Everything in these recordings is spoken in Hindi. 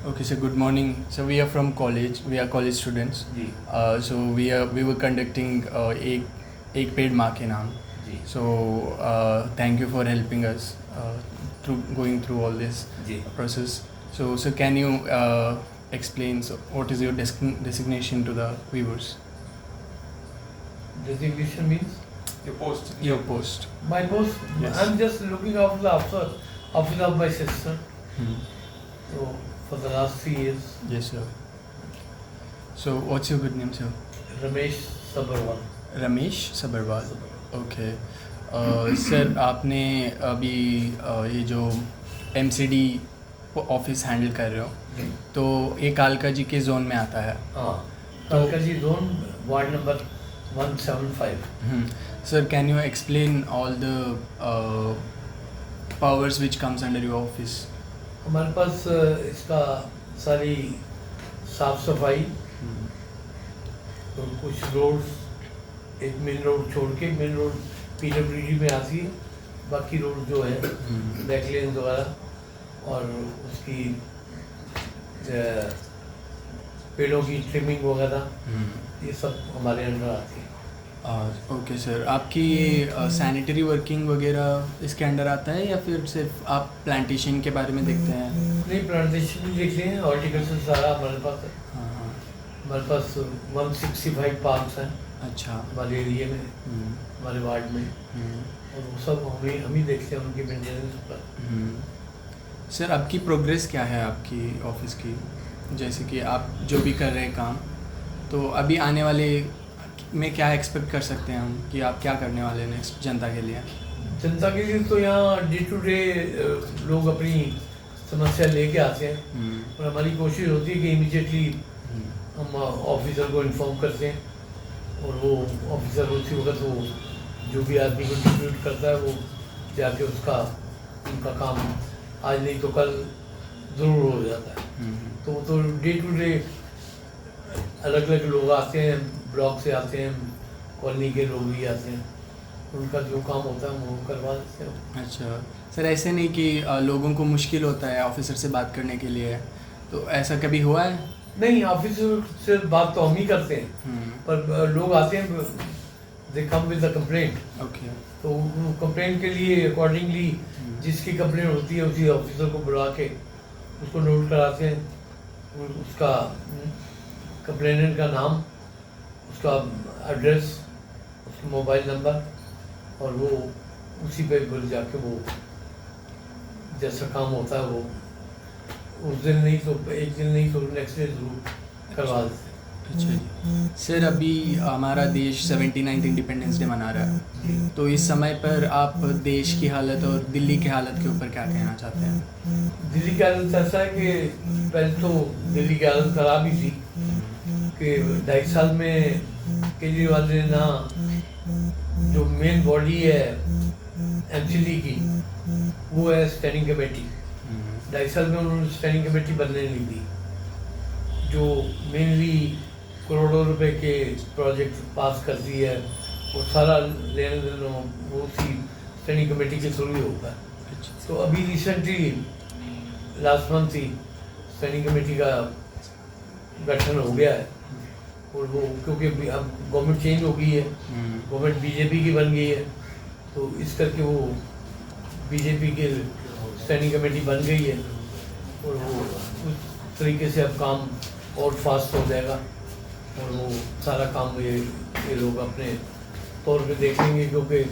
Okay, so good morning. So we are from college. We are college students. Ji So we were conducting एक पेड़ माँ के नाम. जी So thank you for helping us through going through all this जी process. So can you explain what is your designation to the viewers? designation means Your post. Your post. my post. Yes. I'm just looking after the office of my sister. Hmm. So for the last 3 years, Yes, sir. So what's your good name, sir? Ramesh Sabharwal. Ramesh Sabharwal. Okay sir, आपने अभी ये जो MCD ऑफिस हैंडल कर रहे हो, जी तो ये कालका जी के जोन में आता है. हाँ कालका ji zone ward number 175. Sir, can you explain all the powers which comes under your office? हमारे पास इसका सारी साफ सफाई और कुछ रोड्स, एक मेन रोड छोड़ के मेन रोड PWD में आती है, बाकी रोड जो है बैक लेन वगैरह और उसकी पेड़ों की ट्रिमिंग वगैरह ये सब हमारे अंडर आती है. ओके सर, आपकी ये सैनिटरी वर्किंग वगैरह इसके अंडर आता है या फिर सिर्फ आप प्लांटेशन के बारे में देखते हैं? नहीं, प्लांटेशन भी देख लें, हॉर्टिकल्चर सारा हमारे पास है. हाँ हाँ. हमारे पास 165 पार्क्स हैं अच्छा. हमारे एरिया में, हमारे वार्ड में, और वो सब हम ही देखते हैं उनकी मेंटेनेंस पर. सर, आपकी प्रोग्रेस क्या है आपकी ऑफिस की? जैसे कि आप जो भी कर रहे हैं काम, तो अभी आने वाले में क्या एक्सपेक्ट कर सकते हैं हम कि आप क्या करने वाले हैं नेक्स्ट जनता के लिए? जनता के लिए तो यहाँ डे टू डे लोग अपनी समस्या लेके आते हैं और हमारी कोशिश होती है कि इमीडिएटली हम ऑफिसर को इन्फॉर्म करते हैं और वो ऑफिसर उसी वक्त वो जो भी आदमी कंट्रीब्यूट करता है वो जाके उनका काम आज नहीं तो कल ज़रूर हो जाता है. तो डे टू डे अलग अलग लोग आते हैं, ब्लॉक से आते हैं, कॉलोनी के लोग भी आते हैं, उनका जो काम होता है वो करवा देते हैं. अच्छा सर, ऐसे नहीं कि लोगों को मुश्किल होता है ऑफिसर से बात करने के लिए, तो ऐसा कभी हुआ है? नहीं, ऑफिसर से बात तो हम ही करते हैं, पर लोग आते हैं, they come with the complaint. Okay. तो कंप्लेंट के लिए अकॉर्डिंगली जिसकी कंप्लेंट होती है उसी ऑफिसर को बुला के उसको नोट कराते हैं, उसका कंप्लेनेंट का नाम, उसका एड्रेस, उसका मोबाइल नंबर, और वो उसी पे बोल जाके वो जैसा काम होता है वो उस दिन नहीं तो एक दिन नहीं तो नेक्स्ट डे जरूर करवा देते हैं. अच्छा जी. सर, अभी हमारा देश 79th इंडिपेंडेंस डे मना रहा है, तो इस समय पर आप देश की हालत और दिल्ली की हालत के ऊपर क्या कहना चाहते हैं? दिल्ली की हालत ऐसा है कि पहले तो दिल्ली की हालत खराब ही थी कि 2.5 साल में केजरीवाल ने ना जो मेन बॉडी है MCD की वो है स्टैंडिंग कमेटी. 2.5 साल में उन्होंने स्टैंडिंग कमेटी बनने नहीं दी. जो मेनली करोड़ों रुपए के प्रोजेक्ट पास करती है वो सारा लेने देना वो उसी स्टैंडिंग कमेटी के थ्रू ही होता है. तो अभी रिसेंटली लास्ट मंथ ही स्टैंडिंग कमेटी का गठन हो गया है और वो क्योंकि अब गवर्नमेंट चेंज हो गई है, गवर्नमेंट BJP की बन गई है, तो इस करके वो BJP के स्टैंडिंग कमेटी बन गई है और वो उस तरीके से अब काम और फास्ट हो जाएगा और वो सारा काम ये लोग अपने तौर पे देखेंगे, क्योंकि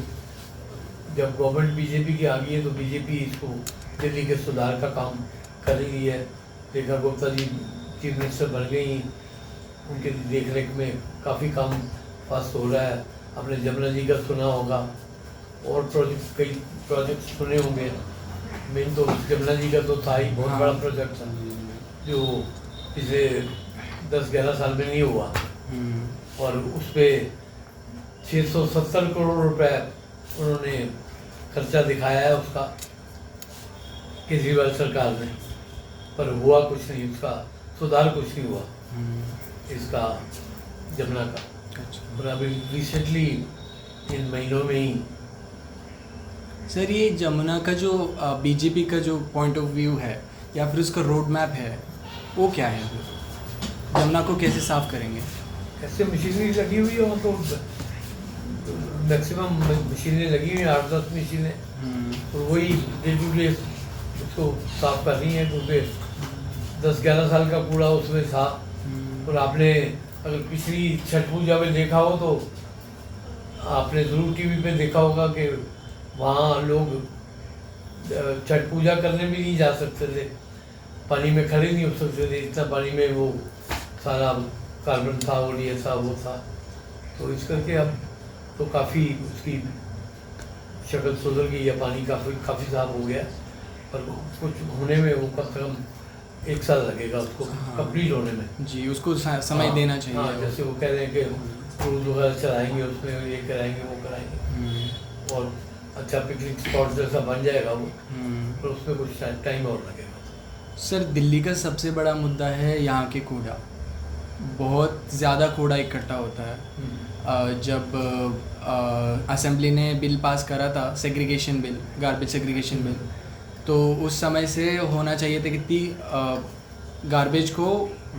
जब गवर्नमेंट BJP की आ गई है तो BJP इसको दिल्ली के सुधार का काम कर रही है. रेखा गुप्ता जी चीफ मिनिस्टर बन गई, उनके देख रेख में काफ़ी काम फास्ट हो रहा है. आपने जमुना जी का सुना होगा और कई प्रोजेक्ट सुने होंगे. मेन तो जमुना जी का तो था ही, बहुत बड़ा प्रोजेक्ट था जो पिछले 10-11 साल में नहीं हुआ और उस पर 670 करोड़ रुपए उन्होंने खर्चा दिखाया है उसका केजरीवाल सरकार ने, पर हुआ कुछ नहीं, उसका सुधार कुछ नहीं हुआ इसका जमुना का. और अभी रिसेंटली इन महीनों में ही सर, ये जमुना का जो बीजेपी का जो पॉइंट ऑफ व्यू है या फिर उसका रोड मैप है, वो क्या है फिर? यमुना को कैसे साफ करेंगे? कैसे मशीनरी लगी हुई है, तो मैक्सिमम मशीनें लगी हुई हैं, 8-10 मशीनें, और वही डे टू डे उसको साफ कर रही हैं, क्योंकि 10-11 साल का कूड़ा उसमें था। और आपने अगर पिछली छठ पूजा में देखा हो तो आपने ज़रूर टीवी पे देखा होगा कि वहाँ लोग छठ पूजा करने भी नहीं जा सकते थे, पानी में खड़े नहीं हो सकते थे, इतना पानी में वो सारा कार्बन था और ये था वो था। तो इस करके अब तो काफ़ी उसकी शक्ल सुधर गई है, पानी काफ़ी साफ हो गया, पर कुछ होने में वो कम से कम 1 साल लगेगा उसको कंप्लीट होने में। जी, उसको समय देना चाहिए। हाँ, जैसे वो कह रहे हैं कि क्रूज वगैरह चलाएंगे, उसमें ये कराएंगे वो कराएंगे, और अच्छा पिकनिक स्पॉट जैसा बन जाएगा वो, पर उसमें कुछ टाइम और लगेगा। सर, दिल्ली का सबसे बड़ा मुद्दा है यहाँ के कूड़ा। बहुत ज़्यादा कूड़ा इकट्ठा होता है। जब असेंबली ने बिल पास करा था, segregation bill, garbage segregation bill, तो उस समय से होना चाहिए था कि गार्बेज को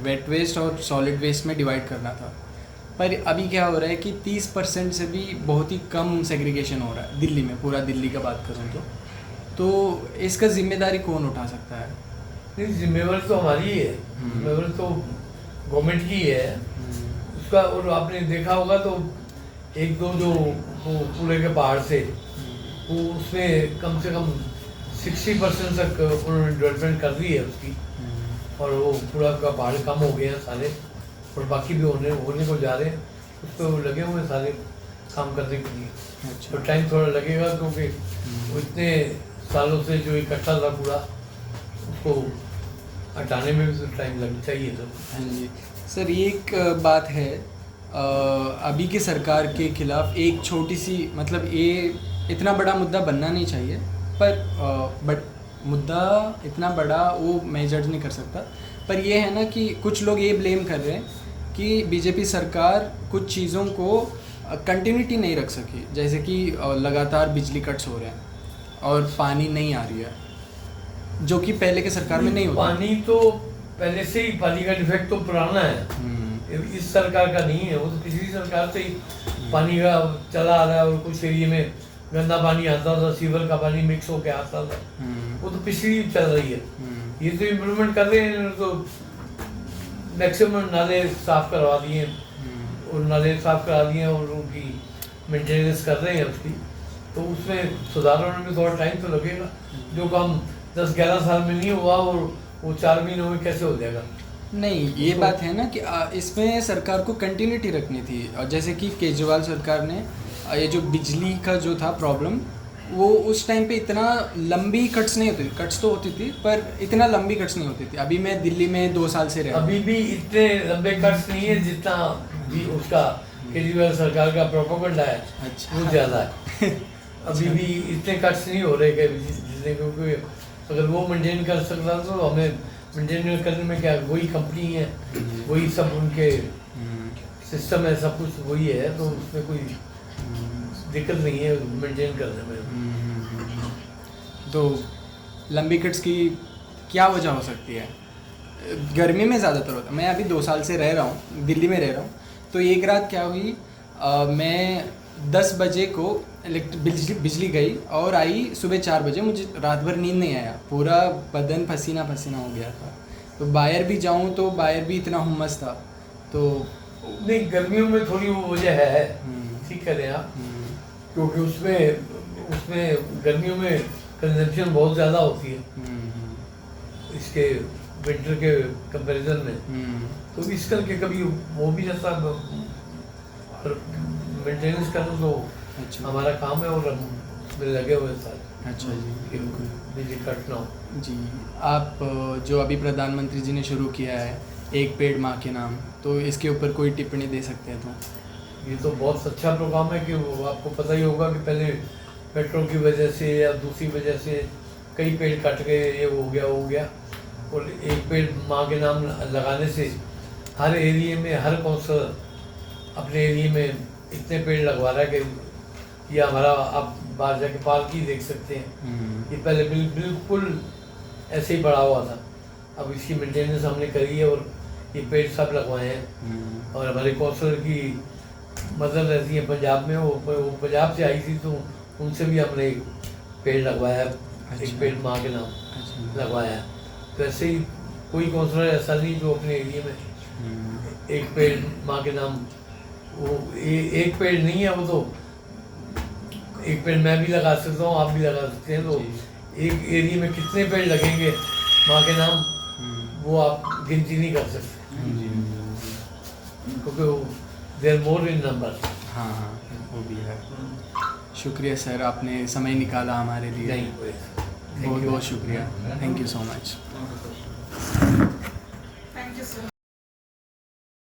वेट वेस्ट और सॉलिड वेस्ट में डिवाइड करना था। पर अभी क्या हो रहा है कि 30% से भी बहुत ही कम सेग्रीगेशन हो रहा है दिल्ली में। पूरा दिल्ली का बात करूँ तो इसका जिम्मेदारी कौन उठा सकता है? नहीं, जिम्मेवारी तो हमारी ही है, जिम्मेवारी तो गवर्नमेंट की है उसका। और आपने देखा होगा तो 1-2 जो वो कूड़े के पहाड़ से, वो उसमें कम से कम 60% तक उन्होंने डेवलपमेंट कर दी है उसकी, और वो कूड़ा का पहाड़ कम हो गए हैं सारे, और बाकी भी होने को जा रहे हैं, उस पर लगे हुए हैं सारे काम करने के लिए। अच्छा। तो टाइम थोड़ा लगेगा, क्योंकि वो इतने सालों से जो इकट्ठा था कूड़ा, उसको हटाने में भी तो टाइम लग चाहिए था। हाँ जी सर, ये एक बात है, अभी की सरकार के खिलाफ एक छोटी सी, मतलब ये इतना बड़ा मुद्दा बनना नहीं चाहिए, पर बट मुद्दा इतना बड़ा वो मैं जज नहीं कर सकता। पर ये है ना कि कुछ लोग ये ब्लेम कर रहे हैं कि बीजेपी सरकार कुछ चीज़ों को कंटिन्यूटी नहीं रख सकी, जैसे कि लगातार बिजली कट्स हो रहे हैं और पानी नहीं आ रही है, जो कि पहले के सरकार में नहीं होता। पानी तो पहले से ही, पानी का डिफेक्ट तो पुराना है, इस सरकार का नहीं है, वो तो पिछली सरकार से ही पानी का चला आ रहा है। और कुछ एरिया में गंदा पानी आता था, सीवर का पानी मिक्स होकर आता था, वो तो पिछली चल रही है। ये तो इम्प्रूवमेंट कर रहे हैं, तो मैक्सिमम नाले साफ करवा दिए, और नाले साफ करा दिए और उनकी मेंटेनेंस कर रहे हैं उसकी, तो उसमें सुधार होने में थोड़ा टाइम तो लगेगा। जो काम 10-11 साल में नहीं हुआ, और वो 4 महीनों में कैसे हो जाएगा? नहीं, ये बात है ना कि इसमें सरकार को कंटिन्यूटी रखनी थी। और जैसे कि केजरीवाल सरकार ने ये जो बिजली का जो था प्रॉब्लम, वो उस टाइम पे इतना लंबी कट्स नहीं होती, कट्स तो होती थी पर इतना लंबी कट्स नहीं होती थी। अभी मैं दिल्ली में 2 साल से रहा, अभी भी इतने लंबे कट्स नहीं है जितना भी उसका केजरीवाल सरकार का प्रोपेगेंडा है। अच्छा। वो ज़्यादा है। अभी भी इतने कट्स नहीं हो रहे जितने, क्योंकि अगर वो मेंटेन कर सकता तो हमें मेंटेन करने में क्या, वही कंपनी है, वही सब उनके सिस्टम है, सब कुछ वही है, तो उसमें कोई दिक्कत नहीं है मेंटेन करने में। तो लंबी कट्स की क्या वजह हो सकती है? गर्मी में ज़्यादातर होता है। मैं अभी 2 साल से रह रहा हूँ, दिल्ली में रह रहा हूँ, तो एक रात क्या हुई, मैं 10 बजे को बिजली गई और आई सुबह 4 बजे। मुझे रात भर नींद नहीं आया, पूरा बदन पसीना पसीना हो गया था। तो बाहर भी जाऊँ तो बाहर भी इतना हुम्मस था। तो नहीं, गर्मियों में थोड़ी वो वजह है, ठीक कह रहे हैं आप, क्योंकि उसमें गर्मियों में कंजम्पशन बहुत ज़्यादा होती है इसके विंटर के कंपैरिजन में। तो इस करके कभी वो भी जैसा मेंटेनेंस करना तो अच्छा, हमारा काम है, और हम उसमें लगे हुए सारे। अच्छा जी, बिल्कुल बिजली कट ना हो। जी। आप जो अभी प्रधानमंत्री जी ने शुरू किया है, एक पेड़ माँ के नाम, तो इसके ऊपर कोई टिप्पणी दे सकते हैं? तो ये तो बहुत अच्छा प्रोग्राम है कि वो आपको पता ही होगा कि पहले पेट्रोल की वजह से या दूसरी वजह से कई पेड़ कट गए, ये हो गया, और एक पेड़ माँ के नाम लगाने से हर एरिया में, हर कौंसलर अपने एरिया में इतने पेड़ लगवा रहा है कि ये हमारा, आप बाहर जाके पार्क ही देख सकते हैं, ये पहले बिल्कुल ऐसे ही पड़ा हुआ था, अब इसकी मेंटेनेंस हमने करी है और ये पेड़ सब लगवाए हैं। और हमारे कौंसलर की मदद रहती है पंजाब में, वो पंजाब से आई थी तो उनसे भी हमने एक पेड़ लगवाया, एक पेड़ माँ के नाम लगवाया। तो ऐसे ही कोई कौंसलर ऐसा नहीं जो अपने एरिया में एक पेड़ माँ के नाम, वो एक पेड़ नहीं है, वो तो एक पेड़ मैं भी लगा सकता हूँ, आप भी लगा सकते हैं। तो एक एरिया में कितने पेड़ लगेंगे माँ के नाम, वो आप गिनती नहीं कर सकते, क्योंकि देयर मोर इन नंबर। हाँ हाँ, वो भी है। शुक्रिया सर, आपने समय निकाला हमारे लिए। नहीं, बहुत बहुत शुक्रिया, थैंक यू सो मच।